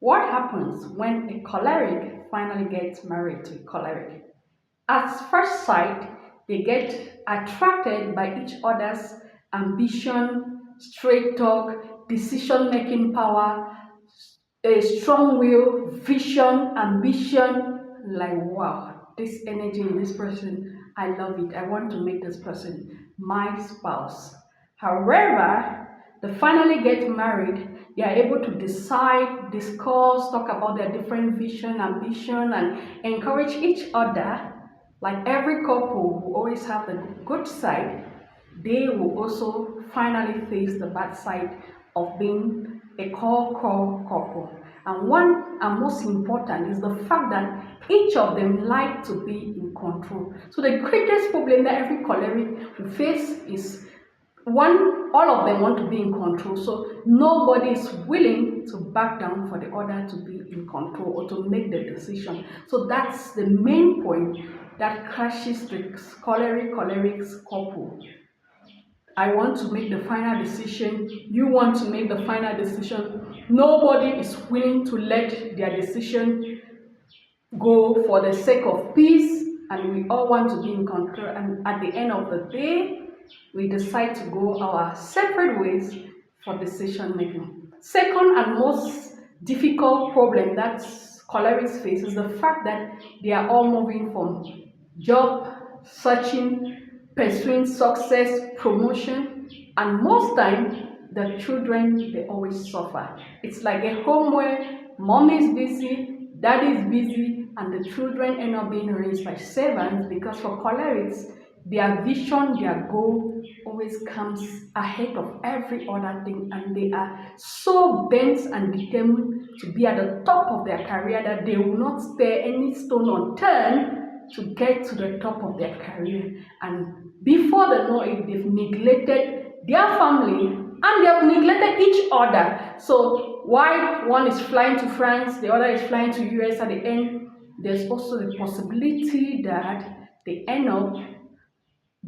What happens when a choleric finally gets married to a choleric? At first sight, they get attracted by each other's ambition, straight talk, decision making power, a strong will, vision, ambition. Like, wow, this energy in this person, I love it. I want to make this person my spouse. However, they finally get married, they are able to decide, discuss, talk about their different vision, ambition, and encourage each other. Like every couple who always have the good side, they will also finally face the bad side of being a core couple. And one and most important is the fact that each of them like to be in control. So the greatest problem that every choleric will face is one, all of them want to be in control, so nobody is willing to back down for the other to be in control or to make the decision. So that's the main point that crashes the cholerics couple. I want to make the final decision, you want to make the final decision. Nobody is willing to let their decision go for the sake of peace, and we all want to be in control, and at the end of the day we decide to go our separate ways for decision making. Second and most difficult problem that cholerics face is the fact that they are all moving from job searching, pursuing success, promotion, and most time the children, they always suffer. It's like a home where mom is busy, dad is busy, and the children end up being raised by servants, because for cholerics, their vision, their goal always comes ahead of every other thing, and they are so bent and determined to be at the top of their career that they will not spare any stone unturned to get to the top of their career. And before they know it, they've neglected their family and they have neglected each other. So while one is flying to France, the other is flying to US, at the end, there's also the possibility that they end up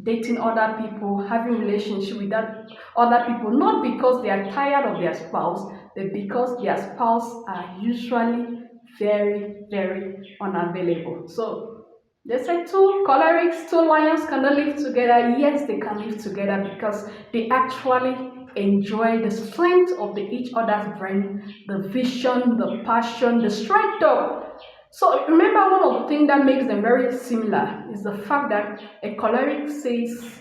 dating other people, having relationship with that other people, not because they are tired of their spouse, but because their spouse are usually very unavailable. So they say two cholerics, two lions cannot live together. Yes, they can live together because they actually enjoy the strength of each other's brain, the vision, the passion, the strength of. So remember, one of the things that makes them very similar is the fact that a choleric says,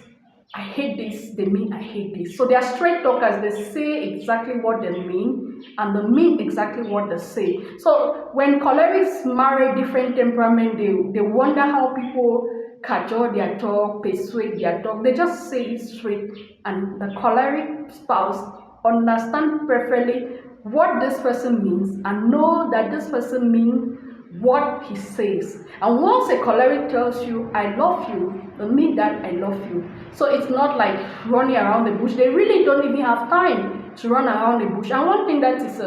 I hate this, they mean I hate this. So they are straight talkers, they say exactly what they mean and they mean exactly what they say. So when cholerics marry different temperament, they wonder how people cajole their talk, persuade their talk. They just say it straight, and the choleric spouse understands perfectly what this person means and know that this person means what he says. And once a choleric tells you I love you, they mean that I love you. So it's not like running around the bush. They really don't even have time to run around the bush. And one thing that is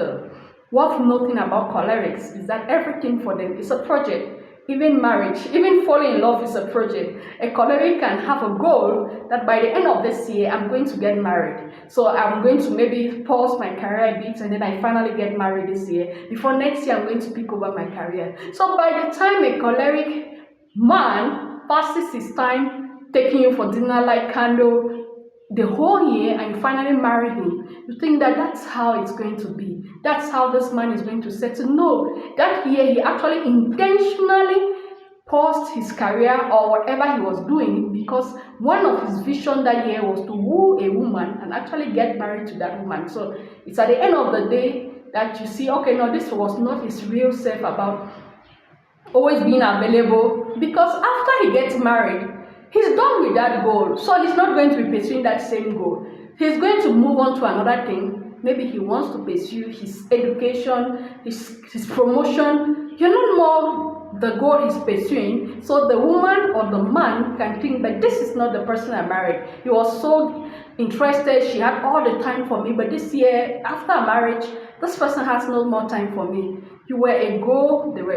worth noting about cholerics is that everything for them is a project. Even marriage, even falling in love is a project. A choleric can have a goal that by the end of this year, I'm going to get married. So I'm going to maybe pause my career a bit and then I finally get married this year. Before next year, I'm going to pick over my career. So by the time a choleric man passes his time taking you for dinner like candle the whole year and finally marry him, you think that that's how it's going to be. That's how this man is going to settle. No, that year he actually intentionally paused his career or whatever he was doing, because one of his vision that year was to woo a woman and actually get married to that woman. So it's at the end of the day that you see, okay, no, this was not his real self about always being available, because after he gets married, he's done with that goal. So he's not going to be pursuing that same goal. He's going to move on to another thing. Maybe he wants to pursue his education, his promotion. You're not more the goal he's pursuing. So the woman or the man can think that this is not the person I married. He was so interested, she had all the time for me, but this year, after marriage, this person has no more time for me. You were a goal, they were